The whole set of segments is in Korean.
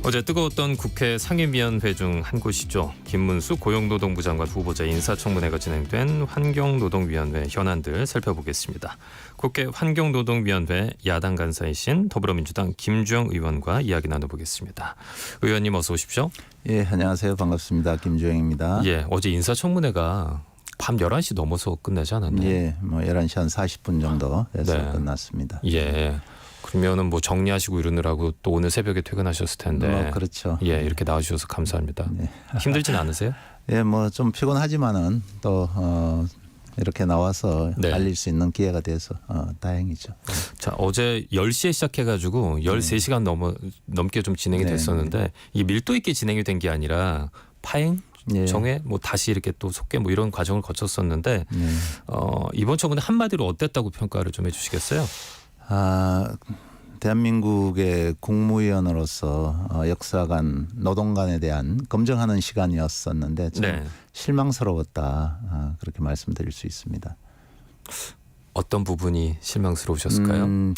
어제 뜨거웠던 국회 상임위원회 중 한 곳이죠. 김문수 고용노동부 장관 후보자 인사청문회가 진행된 환경노동위원회 현안들 살펴보겠습니다. 국회 환경노동위원회 야당 간사이신 더불어민주당 김주영 의원과 이야기 나눠보겠습니다. 의원님 어서 오십시오. 예, 안녕하세요. 반갑습니다. 김주영입니다. 예, 어제 인사청문회가 밤 11시 넘어서 끝나지 않았나요? 예, 뭐 11시 한 40분 정도 해서 네. 끝났습니다. 예. 그러면은 뭐 정리하시고 이러느라고 또 오늘 새벽에 퇴근하셨을 텐데. 그렇죠. 예, 이렇게 나와주셔서 감사합니다. 네. 힘들진 않으세요? 예, 뭐 좀 피곤하지만은 또 이렇게 나와서 네. 알릴 수 있는 기회가 돼서 다행이죠. 자, 어제 10시에 시작해가지고 13시간 넘게 좀 진행이 네. 됐었는데 이 밀도 있게 진행이 된 게 아니라 파행, 예. 정회, 뭐 다시 이렇게 또 속개 뭐 이런 과정을 거쳤었는데 네. 이번 청문회 한마디로 어땠다고 평가를 좀 해주시겠어요? 대한민국의 국무위원으로서 역사관, 노동관에 대한 검증하는 시간이었었는데 참 네. 실망스러웠다. 그렇게 말씀드릴 수 있습니다. 어떤 부분이 실망스러우셨을까요?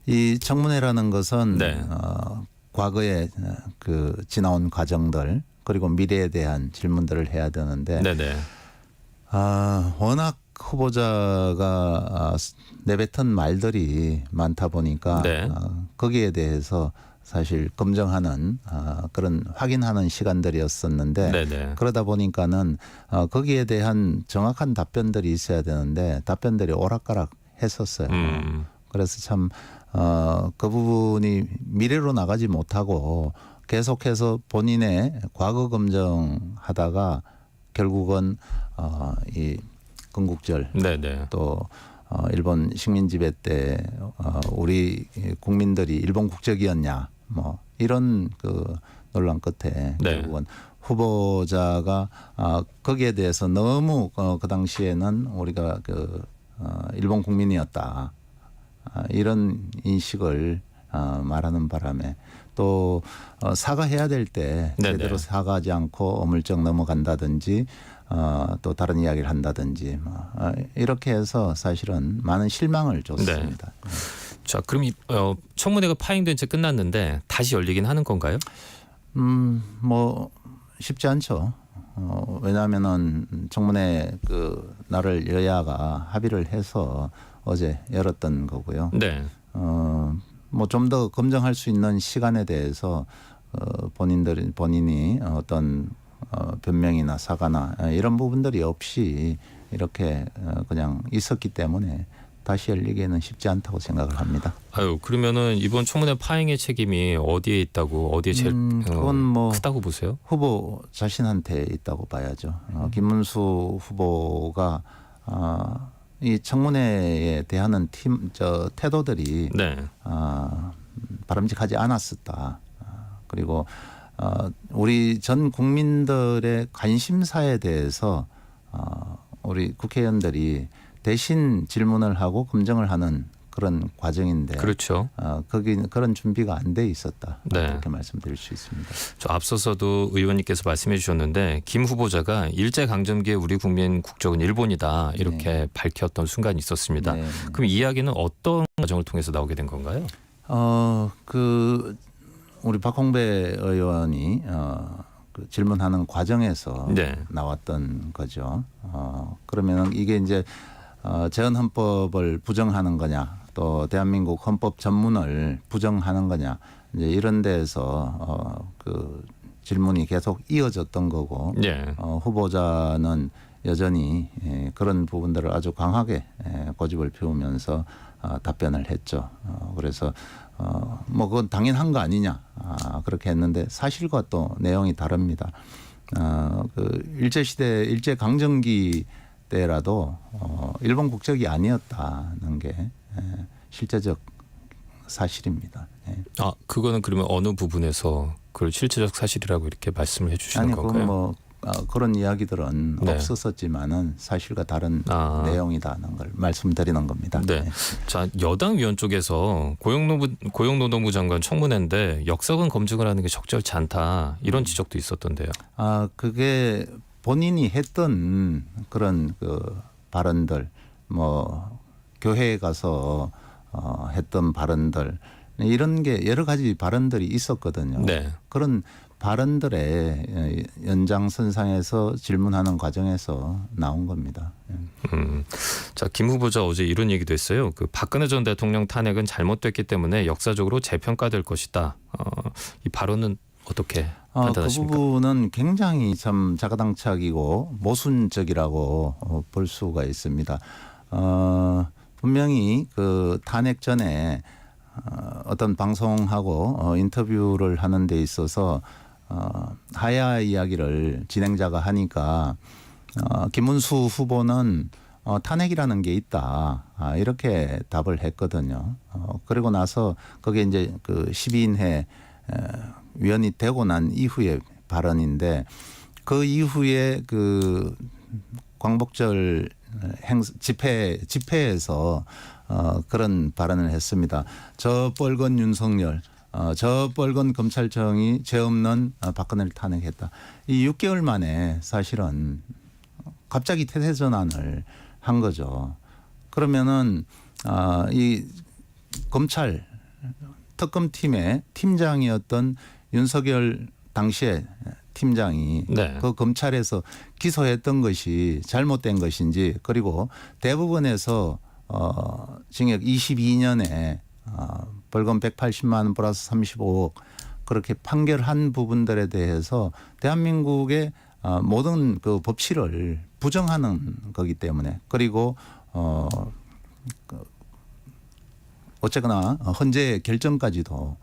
이 청문회라는 것은 네. 과거에 그 지나온 과정들 그리고 미래에 대한 질문들을 해야 되는데 네네. 워낙 후보자가 내뱉은 말들이 많다 보니까 네. 거기에 대해서 사실 검증하는 그런 확인하는 시간들이었었는데 네네. 그러다 보니까는 거기에 대한 정확한 답변들이 있어야 되는데 답변들이 오락가락 했었어요. 그래서 참 그 부분이 미래로 나가지 못하고 계속해서 본인의 과거 검증하다가 결국은 이 건국절 네네. 또 일본 식민지배 때 우리 국민들이 일본 국적이었냐 뭐 이런 그 논란 끝에 네. 결국은 후보자가 거기에 대해서 너무 그 당시에는 우리가 그 일본 국민이었다 이런 인식을 말하는 바람에 또 사과해야 될 때 네네. 제대로 사과하지 않고 어물쩍 넘어간다든지 또 다른 이야기를 한다든지 이렇게 해서 사실은 많은 실망을 줬습니다. 네. 자, 그럼 청문회가 파행된 채 끝났는데 다시 열리긴 하는 건가요? 뭐 쉽지 않죠. 왜냐하면은 청문회 그 날을 여야가 합의를 해서 어제 열었던 거고요. 네. 뭐 좀 더 검증할 수 있는 시간에 대해서 본인이 어떤 변명이나 사과나 이런 부분들이 없이 이렇게 그냥 있었기 때문에 다시 열리기에는 쉽지 않다고 생각을 합니다. 그러면은 이번 청문회 파행의 책임이 어디에 있다고 어디에 제일 그건 뭐 크다고 보세요? 후보 자신한테 있다고 봐야죠. 김문수 후보가 이 청문회에 대하는 태도들이 네. 바람직하지 않았었다. 그리고 우리 전 국민들의 관심사에 대해서 우리 국회의원들이 대신 질문을 하고 검증을 하는 그런 과정인데 그렇죠. 거기 그런 준비가 안 돼 있었다. 네. 그렇게 말씀드릴 수 있습니다. 저 앞서서도 의원님께서 말씀해 주셨는데 김 후보자가 일제강점기에 우리 국민 국적은 일본이다 이렇게 밝혔던 순간이 있었습니다. 네. 그럼 이 이야기는 어떤 과정을 통해서 나오게 된 건가요? 우리 박홍배 의원이 그 질문하는 과정에서 네. 나왔던 거죠. 그러면 이게 이제 재헌헌법을 부정하는 거냐, 또 대한민국 헌법 전문을 부정하는 거냐, 이제 이런 데에서 그 질문이 계속 이어졌던 거고, 네. 후보자는 여전히 그런 부분들을 아주 강하게 고집을 피우면서 답변을 했죠. 그래서 뭐 그건 당연한 거 아니냐 그렇게 했는데 사실과 또 내용이 다릅니다. 그 일제 강점기 때라도 일본 국적이 아니었다는 게 실제적 사실입니다. 그거는 그러면 어느 부분에서 그걸 실체적 사실이라고 이렇게 말씀을 해주시는 건가요? 그건 뭐 그런 이야기들은 네. 없었었지만은 사실과 다른 내용이다는 걸 말씀드리는 겁니다. 네. 자, 여당 위원 쪽에서 고용노동부 장관 청문회인데 역사관 검증을 하는 게 적절치 않다 이런 지적도 있었던데요. 그게 본인이 했던 그런 그 발언들, 뭐 교회에 가서 했던 발언들, 이런 게 여러 가지 발언들이 있었거든요. 네. 그런 발언들의 연장선상에서 질문하는 과정에서 나온 겁니다. 자, 김 후보자 어제 이런 얘기도 했어요. 그 박근혜 전 대통령 탄핵은 잘못됐기 때문에 역사적으로 재평가될 것이다. 이 발언은 어떻게 그 판단하십니까? 부분은 굉장히 참 자가당착이고 모순적이라고 볼 수가 있습니다. 분명히 그 탄핵 전에 어떤 방송하고 인터뷰를 하는 데 있어서 하야 이야기를 진행자가 하니까 김문수 후보는 탄핵이라는 게 있다. 이렇게 답을 했거든요. 그리고 나서 그게 이제 그 12인회 위원이 되고 난 이후의 발언인데 그 이후에 그 광복절 집회에서 그런 발언을 했습니다. 저 뻘건 윤석열, 저 뻘건 검찰청이 죄 없는 박근혜를 탄핵했다. 이 6개월 만에 사실은 갑자기 태세 전환을 한 거죠. 그러면은 이 검찰 특검팀의 팀장이었던 윤석열 당시에 팀장이 네. 그 검찰에서 기소했던 것이 잘못된 것인지 그리고 대법원에서 징역 22년에 벌금 180만 원 플러스 35억 그렇게 판결한 부분들에 대해서 대한민국의 모든 그 법치를 부정하는 거기 때문에 그리고 어쨌거나 헌재 결정까지도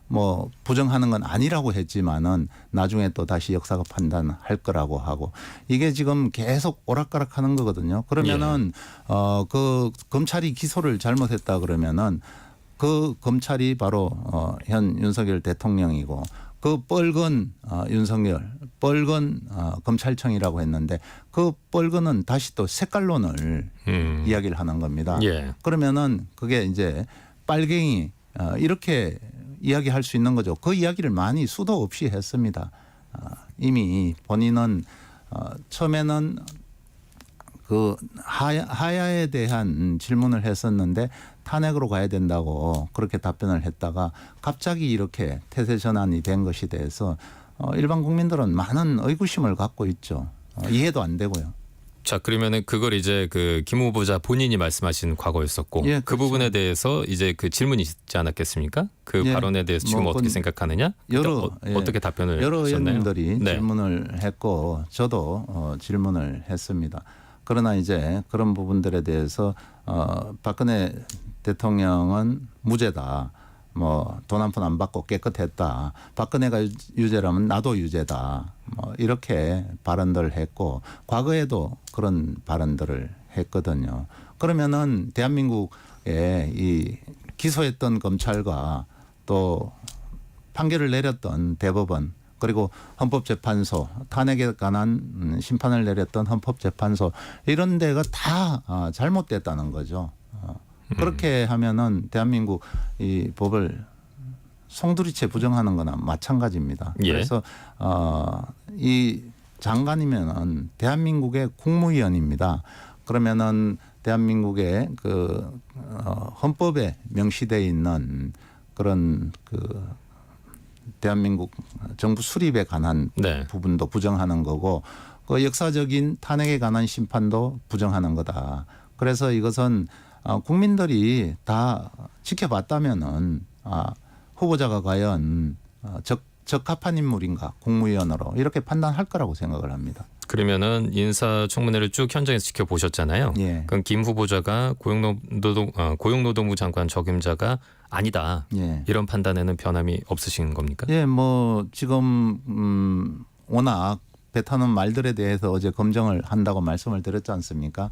뭐 부정하는 건 아니라고 했지만은 나중에 또 다시 역사가 판단할 거라고 하고 이게 지금 계속 오락가락하는 거거든요. 그러면은 그 검찰이 기소를 잘못했다 그러면은 그 검찰이 바로 현 윤석열 대통령이고 그 뻘건 윤석열, 뻘건 검찰청이라고 했는데 그 뻘건은 다시 또 색깔론을 이야기를 하는 겁니다. 예. 그러면은 그게 이제 빨갱이 이렇게 이야기할 수 있는 거죠. 그 이야기를 많이 수도 없이 했습니다. 이미 본인은 처음에는 그 하야에 대한 질문을 했었는데 탄핵으로 가야 된다고 그렇게 답변을 했다가 갑자기 이렇게 태세 전환이 된 것이 돼서 일반 국민들은 많은 의구심을 갖고 있죠. 이해도 안 되고요. 자, 그러면은 그걸 이제 그 김 후보자 본인이 말씀하신 과거였었고 예, 그 그렇죠. 부분에 대해서 이제 그 질문이 있지 않았겠습니까? 그 예, 발언에 대해서 지금 뭐 어떻게 생각하느냐? 여러 어떻게 답변을 여러 하셨나요? 의원님들이 네. 질문을 했고 저도 질문을 했습니다. 그러나 이제 그런 부분들에 대해서 박근혜 대통령은 무죄다. 뭐 돈 한 푼 안 받고 깨끗했다. 박근혜가 유죄라면 나도 유죄다. 뭐 이렇게 발언들을 했고 과거에도 그런 발언들을 했거든요. 그러면은 대한민국에 이 기소했던 검찰과 또 판결을 내렸던 대법원 그리고 헌법재판소 탄핵에 관한 심판을 내렸던 헌법재판소 이런 데가 다 잘못됐다는 거죠. 그렇게 하면은 대한민국 이 법을 송두리째 부정하는 거나 마찬가지입니다. 예. 그래서 이 장관이면은 대한민국의 국무위원입니다. 그러면은 대한민국의 그 헌법에 명시되어 있는 그런 그 대한민국 정부 수립에 관한 네. 부분도 부정하는 거고 그 역사적인 탄핵에 관한 심판도 부정하는 거다. 그래서 이것은 국민들이 다 지켜봤다면은 후보자가 과연 적합한 인물인가 국무위원으로 이렇게 판단할 거라고 생각을 합니다. 그러면은 인사청문회를 쭉 현장에서 지켜보셨잖아요. 예. 그럼 김 후보자가 고용노동부 장관 적임자가 아니다. 예. 이런 판단에는 변함이 없으신 겁니까? 예, 뭐 지금 워낙 뱉어놓은 말들에 대해서 어제 검증을 한다고 말씀을 드렸지 않습니까?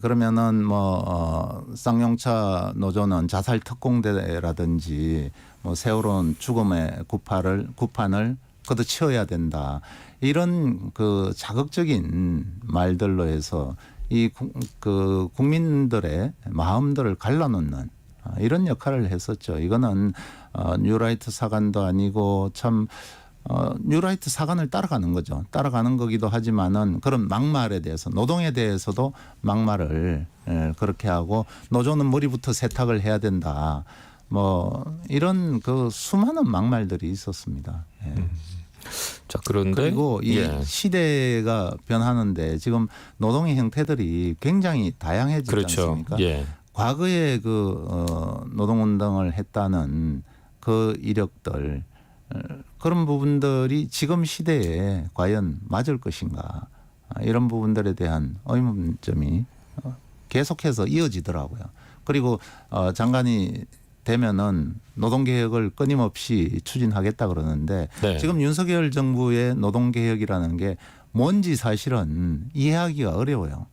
그러면은 뭐 쌍용차 노조는 자살 특공대라든지 뭐 세월호는 죽음의 구판을 걷어치워야 된다. 이런 그 자극적인 말들로 해서 이 그 국민들의 마음들을 갈라놓는 이런 역할을 했었죠. 이거는 뉴라이트 사관도 아니고 참 뉴라이트 사관을 따라가는 거죠. 따라가는 거기도 하지만은 그런 막말에 대해서 노동에 대해서도 막말을 그렇게 하고 노조는 머리부터 세탁을 해야 된다. 뭐 이런 그 수많은 막말들이 있었습니다. 예. 자, 그런데 그리고 이 예. 시대가 변하는데 지금 노동의 형태들이 굉장히 다양해지지 그렇죠. 않습니까? 예. 과거에 노동운동을 했다는 그 이력들 그런 부분들이 지금 시대에 과연 맞을 것인가 이런 부분들에 대한 의문점이 계속해서 이어지더라고요. 그리고 장관이 되면은 노동개혁을 끊임없이 추진하겠다 그러는데 네. 지금 윤석열 정부의 노동개혁이라는 게 뭔지 사실은 이해하기가 어려워요.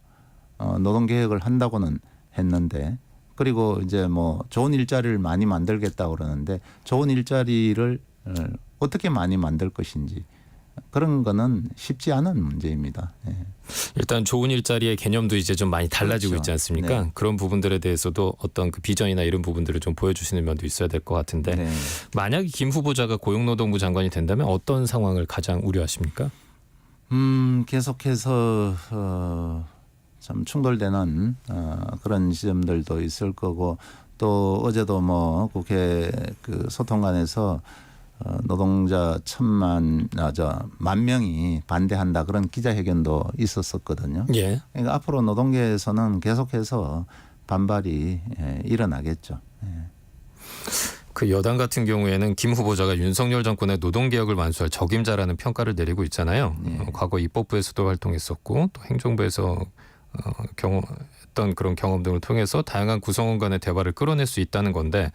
노동개혁을 한다고는 했는데 그리고 이제 뭐 좋은 일자리를 많이 만들겠다 그러는데 좋은 일자리를 어떻게 많이 만들 것인지 그런 거는 쉽지 않은 문제입니다. 예. 일단 좋은 일자리의 개념도 이제 좀 많이 달라지고 그렇죠. 있지 않습니까? 네. 그런 부분들에 대해서도 어떤 그 비전이나 이런 부분들을 좀 보여주시는 면도 있어야 될 것 같은데 네. 만약에 김 후보자가 고용노동부 장관이 된다면 어떤 상황을 가장 우려하십니까? 계속해서 참 충돌되는 그런 지점들도 있을 거고 또 어제도 뭐 국회 그 소통관에서 노동자 1,000만 명이 반대한다 그런 기자회견도 있었었거든요. 예. 그러니까 앞으로 노동계에서는 계속해서 반발이 일어나겠죠. 예. 그 여당 같은 경우에는 김 후보자가 윤석열 정권의 노동개혁을 완수할 적임자라는 평가를 내리고 있잖아요. 과거 입법부에서도 활동했었고 또 행정부에서 경험했던 그런 경험 등을 통해서 다양한 구성원 간의 대화를 끌어낼 수 있다는 건데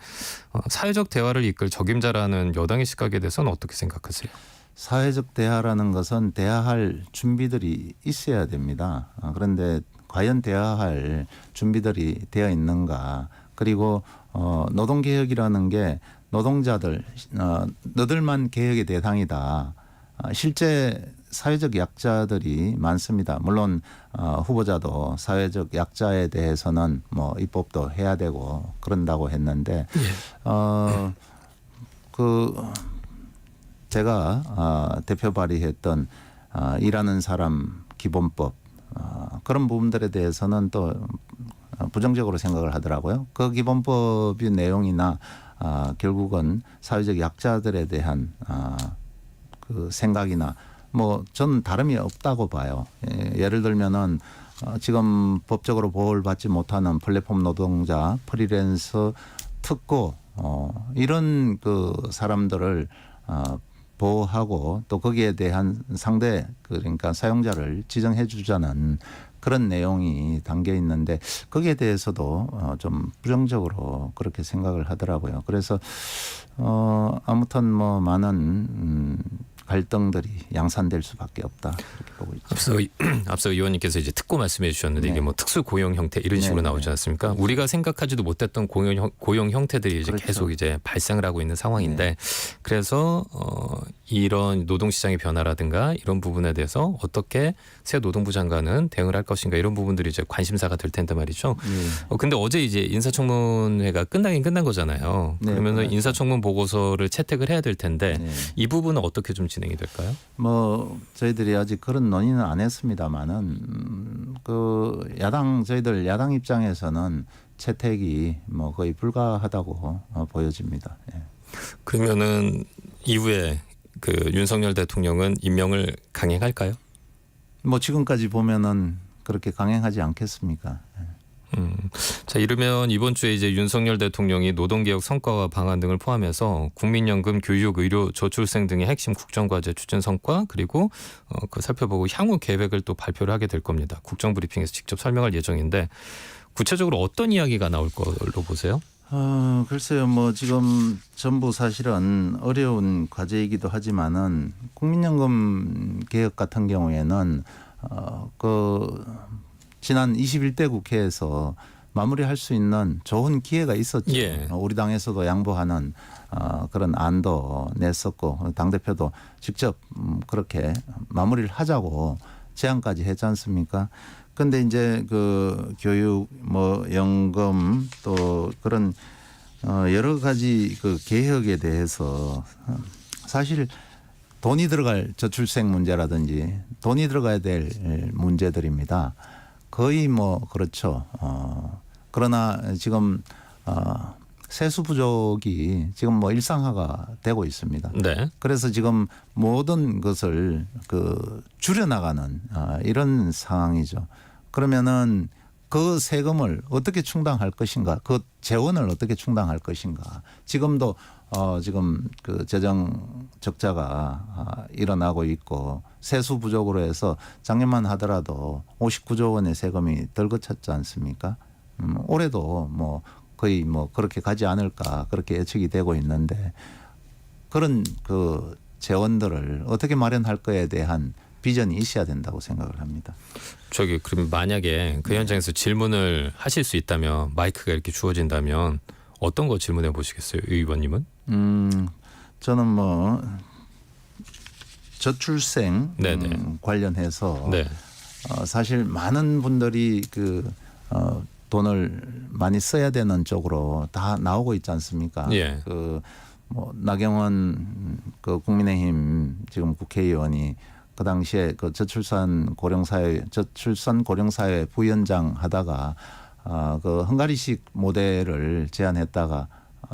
사회적 대화를 이끌 적임자라는 여당의 시각에 대해서는 어떻게 생각하세요? 사회적 대화라는 것은 대화할 준비들이 있어야 됩니다. 그런데 과연 대화할 준비들이 되어 있는가? 그리고 노동개혁이라는 게 노동자들 너들만 개혁의 대상이다. 실제 사회적 약자들이 많습니다. 물론 후보자도 사회적 약자에 대해서는 뭐 입법도 해야 되고 그런다고 했는데 그 제가 대표 발의했던 일하는 사람 기본법 그런 부분들에 대해서는 또 부정적으로 생각을 하더라고요. 그 기본법의 내용이나 결국은 사회적 약자들에 대한 그 생각이나 뭐 저는 다름이 없다고 봐요. 예를 들면은 지금 법적으로 보호를 받지 못하는 플랫폼 노동자, 프리랜서, 특고 이런 그 사람들을 보호하고 또 거기에 대한 상대 그러니까 사용자를 지정해 주자는 그런 내용이 담겨 있는데 거기에 대해서도 좀 부정적으로 그렇게 생각을 하더라고요. 그래서 아무튼 뭐 많은 갈등들이 양산될 수밖에 없다 그렇게 보고 있죠. 앞서 의원님께서 이제 특고 말씀해 주셨는데 네. 이게 뭐 특수 고용 형태 이런 식으로 네, 나오지 네. 않습니까? 우리가 생각하지도 못했던 고용 형태들이 이제 그렇죠. 계속 이제 발생을 하고 있는 상황인데 그래서 이런 노동 시장의 변화라든가 이런 부분에 대해서 어떻게 새 노동부 장관은 대응을 할 것인가 이런 부분들이 이제 관심사가 될 텐데 말이죠. 근데 어제 이제 인사청문회가 끝나긴 끝난 거잖아요. 네, 그러면은 끝났죠. 인사청문 보고서를 채택을 해야 될 텐데 네. 이 부분은 어떻게 좀 진행이 될까요? 뭐 저희들이 아직 그런 논의는 안 했습니다만은 그 저희들 야당 입장에서는 채택이 뭐 거의 불가하다고 보여집니다. 예. 그러면은 이후에 그 윤석열 대통령은 임명을 강행할까요? 뭐 지금까지 보면은 그렇게 강행하지 않겠습니까? 예. 자, 이러면 이번 주에 이제 윤석열 대통령이 노동개혁 성과와 방안 등을 포함해서 국민연금, 교육, 의료, 저출생 등의 핵심 국정과제 추진 성과 그리고 그 살펴보고 향후 계획을 또 발표를 하게 될 겁니다. 국정브리핑에서 직접 설명할 예정인데 구체적으로 어떤 이야기가 나올 걸로 보세요? 글쎄요, 뭐 지금 전부 사실은 어려운 과제이기도 하지만은 국민연금 개혁 같은 경우에는 그 지난 21대 국회에서 마무리할 수 있는 좋은 기회가 있었죠. 예. 우리 당에서도 양보하는 그런 안도 냈었고 당대표도 직접 그렇게 마무리를 하자고 제안까지 했지 않습니까? 근데 이제 그 교육 뭐 연금 또 그런 여러 가지 그 개혁에 대해서 사실 돈이 들어갈 저출생 문제라든지 돈이 들어가야 될 문제들입니다. 거의 뭐 그렇죠. 그러나 지금 세수 부족이 지금 뭐 일상화가 되고 있습니다. 네. 그래서 지금 모든 것을 줄여나가는 이런 상황이죠. 그러면은 그 세금을 어떻게 충당할 것인가, 그 재원을 어떻게 충당할 것인가. 지금도 지금 그 재정 적자가 일어나고 있고 세수 부족으로 해서 작년만 하더라도 59조 원의 세금이 덜 거쳤지 않습니까? 올해도 뭐 거의 뭐 그렇게 가지 않을까 그렇게 예측이 되고 있는데 그런 그 재원들을 어떻게 마련할 거에 대한 비전이 있어야 된다고 생각을 합니다. 그럼 만약에 그 현장에서 질문을 하실 수 있다면 마이크가 이렇게 주어진다면 어떤 거 질문해 보시겠어요, 의원님은? 저는 뭐 저출생 관련해서 네. 사실 많은 분들이 돈을 많이 써야 되는 쪽으로 다 나오고 있지 않습니까? 예. 뭐 나경원 국민의힘 지금 국회의원이 그 당시에 저출산 고령사회 부위원장 하다가 그 헝가리식 모델을 제안했다가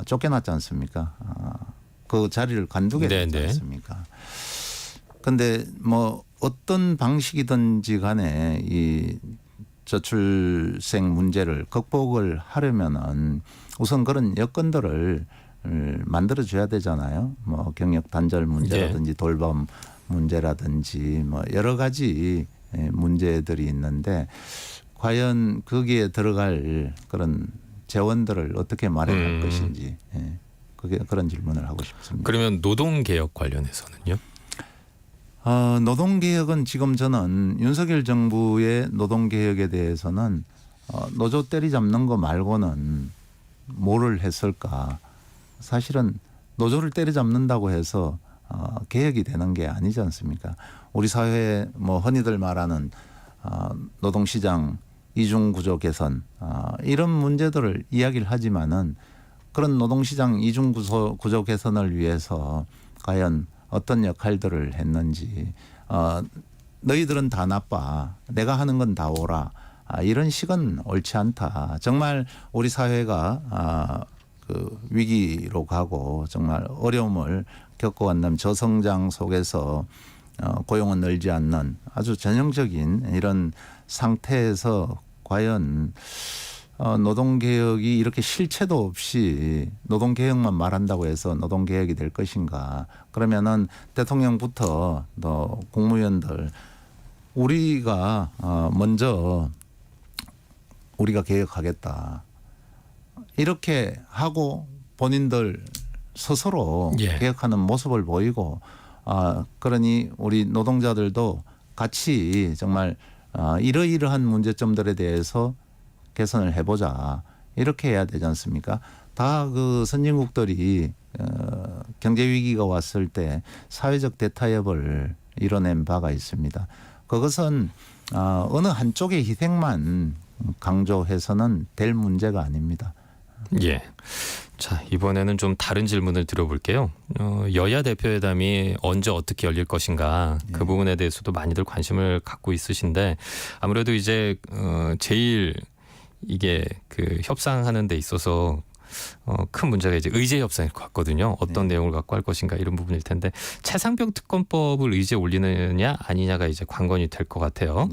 쫓겨났지 않습니까? 그 자리를 관두게 됐지 않습니까? 근데 뭐 어떤 방식이든지 간에 이 저출생 문제를 극복을 하려면은 우선 그런 여건들을 만들어 줘야 되잖아요. 뭐 경력 단절 문제라든지 돌봄 문제라든지 뭐 여러 가지 문제들이 있는데 과연 거기에 들어갈 그런 재원들을 어떻게 마련할 것인지 그런 질문을 하고 싶습니다. 그러면 노동개혁 관련해서는요? 노동개혁은 지금 저는 윤석열 정부의 노동개혁에 대해서는 노조 때리잡는 거 말고는 뭐를 했을까. 사실은 노조를 때리잡는다고 해서 개혁이 되는 게 아니지 않습니까? 우리 사회에 뭐 흔히들 말하는 노동시장 이중구조 개선 이런 문제들을 이야기를 하지만은 그런 노동시장 이중구조 개선을 위해서 과연 어떤 역할들을 했는지 너희들은 다 나빠 내가 하는 건 다 옳아 이런 식은 옳지 않다. 정말 우리 사회가 위기로 가고 정말 어려움을 겪어간다면 저성장 속에서 고용은 늘지 않는 아주 전형적인 이런 상태에서 과연 노동개혁이 이렇게 실체도 없이 노동개혁만 말한다고 해서 노동개혁이 될 것인가. 그러면은 대통령부터 또 국무위원들 우리가 먼저 우리가 개혁하겠다. 이렇게 하고 본인들 스스로 개혁하는 모습을 보이고 그러니 우리 노동자들도 같이 정말 이러이러한 문제점들에 대해서 개선을 해보자 이렇게 해야 되지 않습니까? 다 그 선진국들이 경제 위기가 왔을 때 사회적 대타협을 이뤄낸 바가 있습니다. 그것은 어느 한쪽의 희생만 강조해서는 될 문제가 아닙니다. 예. 자, 이번에는 좀 다른 질문을 드려볼게요. 여야 대표회담이 언제 어떻게 열릴 것인가 그 부분에 대해서도 많이들 관심을 갖고 있으신데 아무래도 이제 제일 이게 협상하는 데 있어서 큰 문제가 이제 의제 협상일 것 같거든요. 어떤 내용을 갖고 할 것인가 이런 부분일 텐데 차상병 특검법을 의제에 올리느냐 아니냐가 이제 관건이 될 것 같아요.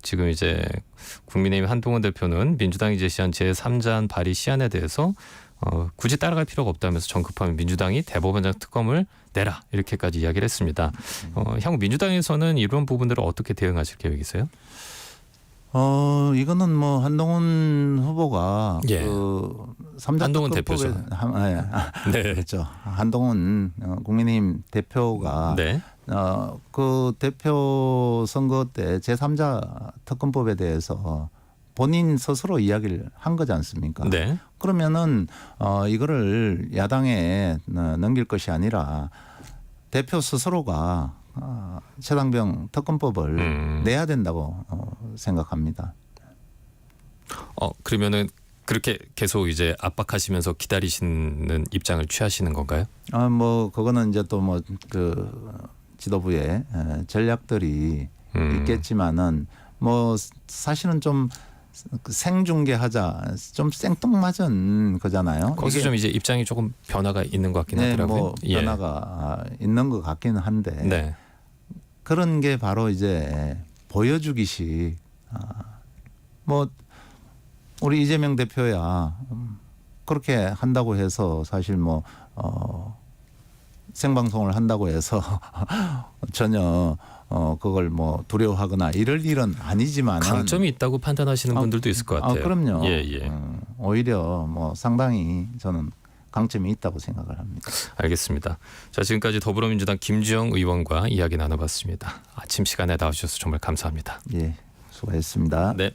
지금 이제 국민의힘 한동훈 대표는 민주당이 제시한 제3자 발의 시한에 대해서 굳이 따라갈 필요가 없다면서 정급하면 민주당이 대법원장 특검을 내라 이렇게까지 이야기를 했습니다. 향후 민주당에서는 이런 부분들을 어떻게 대응하실 계획이세요? 이거는 뭐 한동훈 후보가 한동훈 대표죠. 네. 그렇죠. 한동훈 국민의힘 대표가 그 대표 선거 때 제3자 특검법에 대해서 본인 스스로 이야기를 한 거지 않습니까? 네. 그러면은 이거를 야당에 넘길 것이 아니라 대표 스스로가 최상병 특검법을 내야 된다고 생각합니다. 그러면은 그렇게 계속 이제 압박하시면서 기다리시는 입장을 취하시는 건가요? 뭐 그거는 이제 또 뭐 지도부의 전략들이 있겠지만은 뭐 사실은 좀 생중계하자 좀 생뚱맞은 거잖아요. 거기서 이게 좀 이제 입장이 조금 변화가 있는 것 같긴 네, 하더라고요. 뭐 변화가 있는 것 같기는 한데 네. 그런 게 바로 이제 보여주기식. 뭐 우리 이재명 대표야 그렇게 한다고 해서 사실 뭐 생방송을 한다고 해서 전혀 그걸 뭐 두려워하거나 이럴 일은 아니지만 강점이 있다고 판단하시는 분들도 있을 것 같아요. 그럼요. 예, 예. 오히려 뭐 상당히 저는 강점이 있다고 생각을 합니다. 알겠습니다. 자, 지금까지 더불어민주당 김주영 의원과 이야기 나눠봤습니다. 아침 시간에 나와주셔서 정말 감사합니다. 예, 수고했습니다. 네.